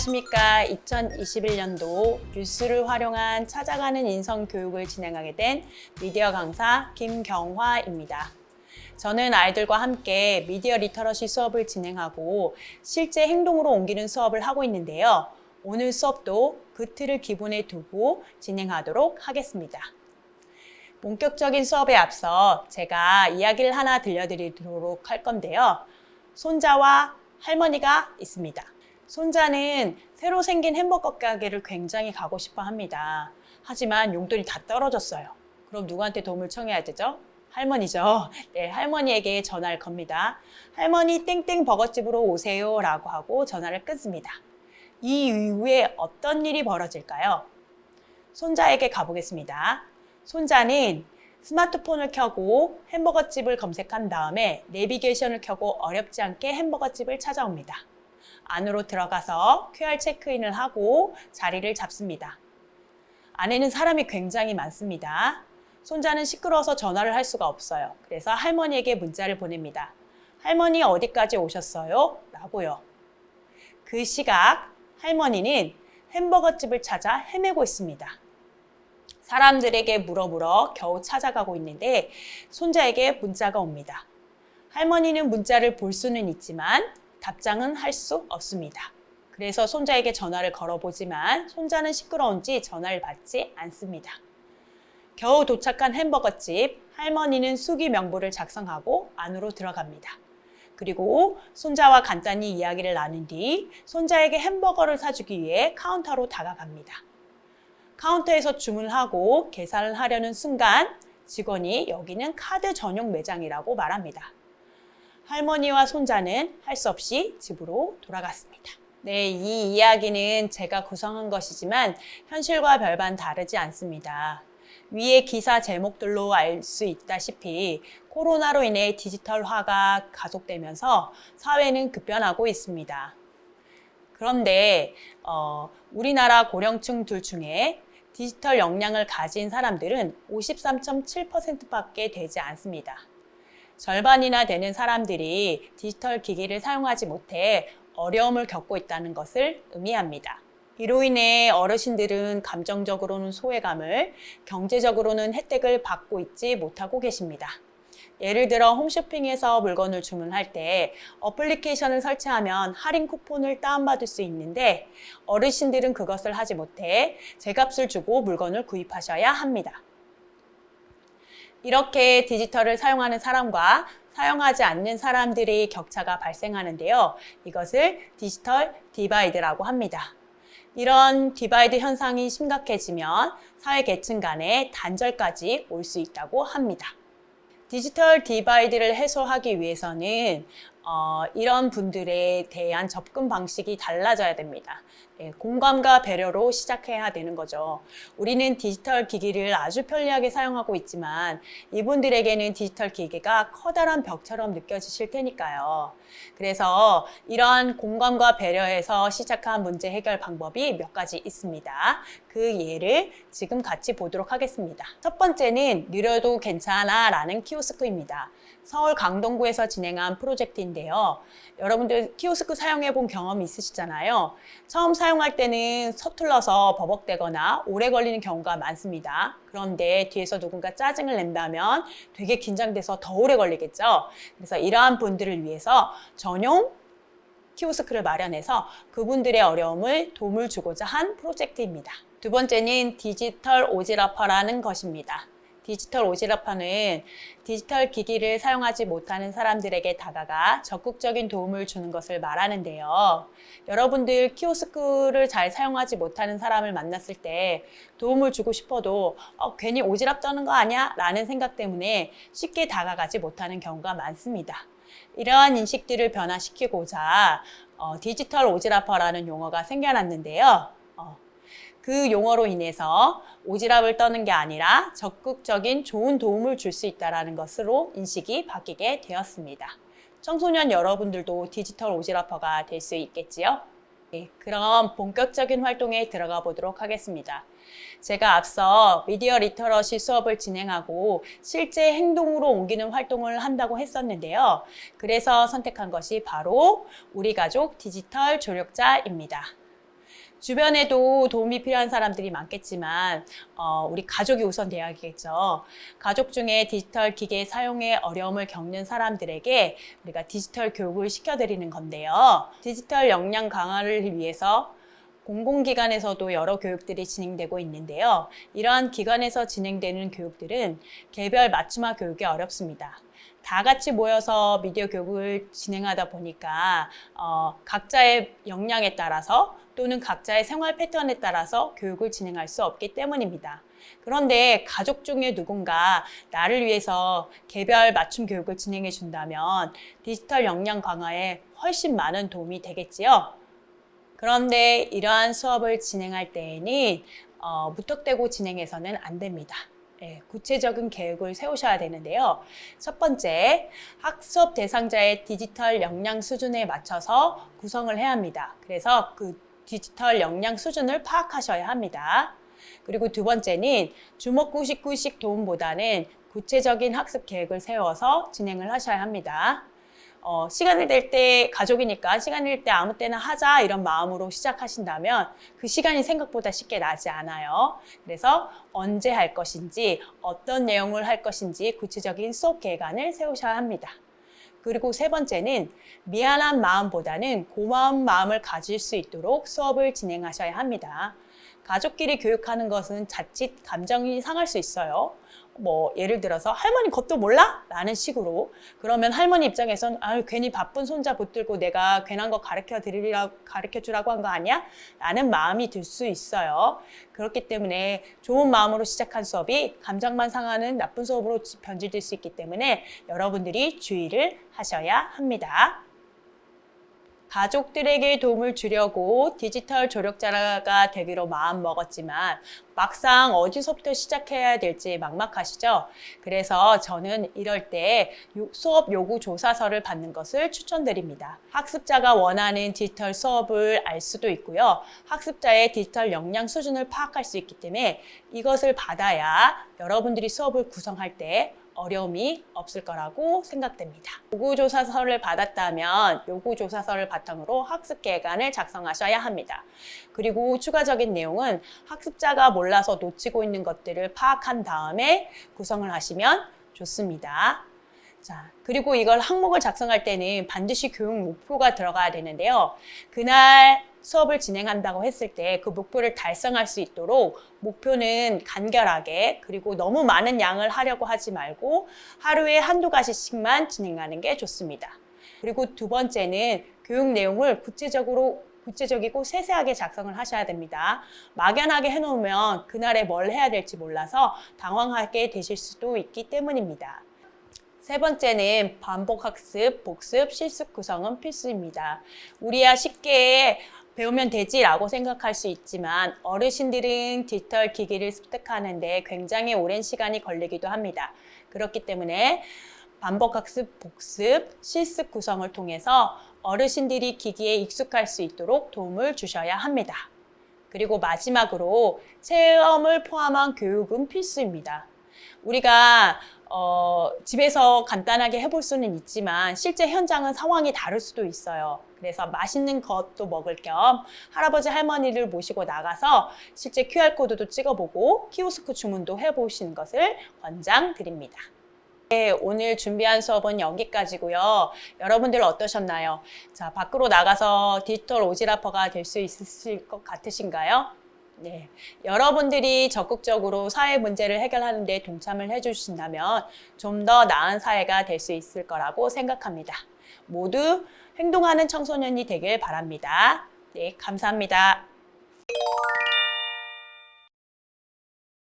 안녕하십니까. 2021년도 뉴스를 활용한 찾아가는 인성 교육을 진행하게 된 미디어 강사 김경화입니다. 저는 아이들과 함께 미디어 리터러시 수업을 진행하고 실제 행동으로 옮기는 수업을 하고 있는데요. 오늘 수업도 그 틀을 기본에 두고 진행하도록 하겠습니다. 본격적인 수업에 앞서 제가 이야기를 하나 들려드리도록 할 건데요. 손자와 할머니가 있습니다. 손자는 새로 생긴 햄버거 가게를 굉장히 가고 싶어 합니다. 하지만 용돈이 다 떨어졌어요. 그럼 누구한테 도움을 청해야 되죠? 할머니죠. 네, 할머니에게 전화를 겁니다. 할머니 땡땡 버거집으로 오세요 라고 하고 전화를 끊습니다. 이 이후에 어떤 일이 벌어질까요? 손자에게 가보겠습니다. 손자는 스마트폰을 켜고 햄버거집을 검색한 다음에 내비게이션을 켜고 어렵지 않게 햄버거집을 찾아옵니다. 안으로 들어가서 QR 체크인을 하고 자리를 잡습니다. 안에는 사람이 굉장히 많습니다. 손자는 시끄러워서 전화를 할 수가 없어요. 그래서 할머니에게 문자를 보냅니다. 할머니 어디까지 오셨어요? 라고요. 그 시각 할머니는 햄버거집을 찾아 헤매고 있습니다. 사람들에게 물어 겨우 찾아가고 있는데 손자에게 문자가 옵니다. 할머니는 문자를 볼 수는 있지만 답장은 할 수 없습니다. 그래서 손자에게 전화를 걸어보지만 손자는 시끄러운지 전화를 받지 않습니다. 겨우 도착한 햄버거집, 할머니는 수기 명부를 작성하고 안으로 들어갑니다. 그리고 손자와 간단히 이야기를 나눈 뒤 손자에게 햄버거를 사주기 위해 카운터로 다가갑니다. 카운터에서 주문을 하고 계산을 하려는 순간 직원이 여기는 카드 전용 매장이라고 말합니다. 할머니와 손자는 할 수 없이 집으로 돌아갔습니다. 네, 이 이야기는 제가 구성한 것이지만 현실과 별반 다르지 않습니다. 위의 기사 제목들로 알 수 있다시피 코로나로 인해 디지털화가 가속되면서 사회는 급변하고 있습니다. 그런데 우리나라 고령층들 중에 디지털 역량을 가진 사람들은 53.7%밖에 되지 않습니다. 절반이나 되는 사람들이 디지털 기기를 사용하지 못해 어려움을 겪고 있다는 것을 의미합니다. 이로 인해 어르신들은 감정적으로는 소외감을, 경제적으로는 혜택을 받고 있지 못하고 계십니다. 예를 들어 홈쇼핑에서 물건을 주문할 때 어플리케이션을 설치하면 할인 쿠폰을 다운받을 수 있는데 어르신들은 그것을 하지 못해 제값을 주고 물건을 구입하셔야 합니다. 이렇게 디지털을 사용하는 사람과 사용하지 않는 사람들의 격차가 발생하는데요. 이것을 디지털 디바이드라고 합니다. 이런 디바이드 현상이 심각해지면 사회 계층 간의 단절까지 올 수 있다고 합니다. 디지털 디바이드를 해소하기 위해서는 이런 분들에 대한 접근 방식이 달라져야 됩니다. 네, 공감과 배려로 시작해야 되는 거죠. 우리는 디지털 기기를 아주 편리하게 사용하고 있지만 이분들에게는 디지털 기기가 커다란 벽처럼 느껴지실 테니까요. 그래서 이러한 공감과 배려에서 시작한 문제 해결 방법이 몇 가지 있습니다. 그 예를 지금 같이 보도록 하겠습니다. 첫 번째는 느려도 괜찮아 라는 키오스크입니다. 서울 강동구에서 진행한 프로젝트인데요. 여러분들 키오스크 사용해 본 경험이 있으시잖아요. 처음 사용할 때는 서툴러서 버벅대거나 오래 걸리는 경우가 많습니다. 그런데 뒤에서 누군가 짜증을 낸다면 되게 긴장돼서 더 오래 걸리겠죠. 그래서 이러한 분들을 위해서 전용 키오스크를 마련해서 그분들의 어려움을 도움을 주고자 한 프로젝트입니다. 두 번째는 디지털 오지라퍼라는 것입니다. 디지털 오지라퍼는 디지털 기기를 사용하지 못하는 사람들에게 다가가 적극적인 도움을 주는 것을 말하는데요. 여러분들 키오스크를 잘 사용하지 못하는 사람을 만났을 때 도움을 주고 싶어도 괜히 오지랖 떠는 거 아니야? 라는 생각 때문에 쉽게 다가가지 못하는 경우가 많습니다. 이러한 인식들을 변화시키고자 디지털 오지라퍼라는 용어가 생겨났는데요. 그 용어로 인해서 오지랖을 떠는 게 아니라 적극적인 좋은 도움을 줄 수 있다는 것으로 인식이 바뀌게 되었습니다. 청소년 여러분들도 디지털 오지랖퍼가 될 수 있겠지요? 네, 그럼 본격적인 활동에 들어가 보도록 하겠습니다. 제가 앞서 미디어 리터러시 수업을 진행하고 실제 행동으로 옮기는 활동을 한다고 했었는데요. 그래서 선택한 것이 바로 우리 가족 디지털 조력자입니다. 주변에도 도움이 필요한 사람들이 많겠지만 우리 가족이 우선 돼야겠죠. 가족 중에 디지털 기계 사용에 어려움을 겪는 사람들에게 우리가 디지털 교육을 시켜드리는 건데요. 디지털 역량 강화를 위해서 공공기관에서도 여러 교육들이 진행되고 있는데요. 이러한 기관에서 진행되는 교육들은 개별 맞춤화 교육이 어렵습니다. 다 같이 모여서 미디어 교육을 진행하다 보니까 각자의 역량에 따라서 또는 각자의 생활 패턴에 따라서 교육을 진행할 수 없기 때문입니다. 그런데 가족 중에 누군가 나를 위해서 개별 맞춤 교육을 진행해 준다면 디지털 역량 강화에 훨씬 많은 도움이 되겠지요. 그런데 이러한 수업을 진행할 때에는 무턱대고 진행해서는 안 됩니다. 구체적인 계획을 세우셔야 되는데요. 첫 번째, 학습 대상자의 디지털 역량 수준에 맞춰서 구성을 해야 합니다. 그래서 그 디지털 역량 수준을 파악하셔야 합니다. 그리고 두 번째는 주먹구식구식 도움보다는 구체적인 학습 계획을 세워서 진행을 하셔야 합니다. 시간을 낼 때 가족이니까 시간을 낼 때 아무 때나 하자 이런 마음으로 시작하신다면 그 시간이 생각보다 쉽게 나지 않아요. 그래서 언제 할 것인지 어떤 내용을 할 것인지 구체적인 수업 계획안을 세우셔야 합니다. 그리고 세 번째는 미안한 마음보다는 고마운 마음을 가질 수 있도록 수업을 진행하셔야 합니다. 가족끼리 교육하는 것은 자칫 감정이 상할 수 있어요. 예를 들어서 할머니 그것도 몰라? 라는 식으로 그러면 할머니 입장에선 괜히 바쁜 손자 붙들고 내가 괜한 거 가르쳐 주라고 한 거 아니야? 라는 마음이 들 수 있어요. 그렇기 때문에 좋은 마음으로 시작한 수업이 감정만 상하는 나쁜 수업으로 변질될 수 있기 때문에 여러분들이 주의를 하셔야 합니다. 가족들에게 도움을 주려고 디지털 조력자가 되기로 마음먹었지만 막상 어디서부터 시작해야 될지 막막하시죠? 그래서 저는 이럴 때 수업 요구 조사서를 받는 것을 추천드립니다. 학습자가 원하는 디지털 수업을 알 수도 있고요. 학습자의 디지털 역량 수준을 파악할 수 있기 때문에 이것을 받아야 여러분들이 수업을 구성할 때 어려움이 없을 거라고 생각됩니다. 요구조사서를 받았다면 요구조사서를 바탕으로 학습 계획안을 작성하셔야 합니다. 그리고 추가적인 내용은 학습자가 몰라서 놓치고 있는 것들을 파악한 다음에 구성을 하시면 좋습니다. 자, 그리고 이걸 항목을 작성할 때는 반드시 교육 목표가 들어가야 되는데요. 그날 수업을 진행한다고 했을 때 그 목표를 달성할 수 있도록 목표는 간결하게 그리고 너무 많은 양을 하려고 하지 말고 하루에 한두 가지씩만 진행하는 게 좋습니다. 그리고 두 번째는 교육 내용을 구체적이고 세세하게 작성을 하셔야 됩니다. 막연하게 해놓으면 그날에 뭘 해야 될지 몰라서 당황하게 되실 수도 있기 때문입니다. 세 번째는 반복학습, 복습, 실습 구성은 필수입니다. 우리야 쉽게 배우면 되지라고 생각할 수 있지만 어르신들은 디지털 기기를 습득하는데 굉장히 오랜 시간이 걸리기도 합니다. 그렇기 때문에 반복학습, 복습, 실습 구성을 통해서 어르신들이 기기에 익숙할 수 있도록 도움을 주셔야 합니다. 그리고 마지막으로 체험을 포함한 교육은 필수입니다. 우리가 집에서 간단하게 해볼 수는 있지만 실제 현장은 상황이 다를 수도 있어요. 그래서 맛있는 것도 먹을 겸 할아버지 할머니를 모시고 나가서 실제 QR코드도 찍어보고 키오스크 주문도 해보시는 것을 권장드립니다. 네, 오늘 준비한 수업은 여기까지고요. 여러분들 어떠셨나요? 자, 밖으로 나가서 디지털 오지라퍼가 될 수 있으실 것 같으신가요? 네, 여러분들이 적극적으로 사회 문제를 해결하는 데 동참을 해주신다면 좀 더 나은 사회가 될 수 있을 거라고 생각합니다. 모두 행동하는 청소년이 되길 바랍니다. 네, 감사합니다.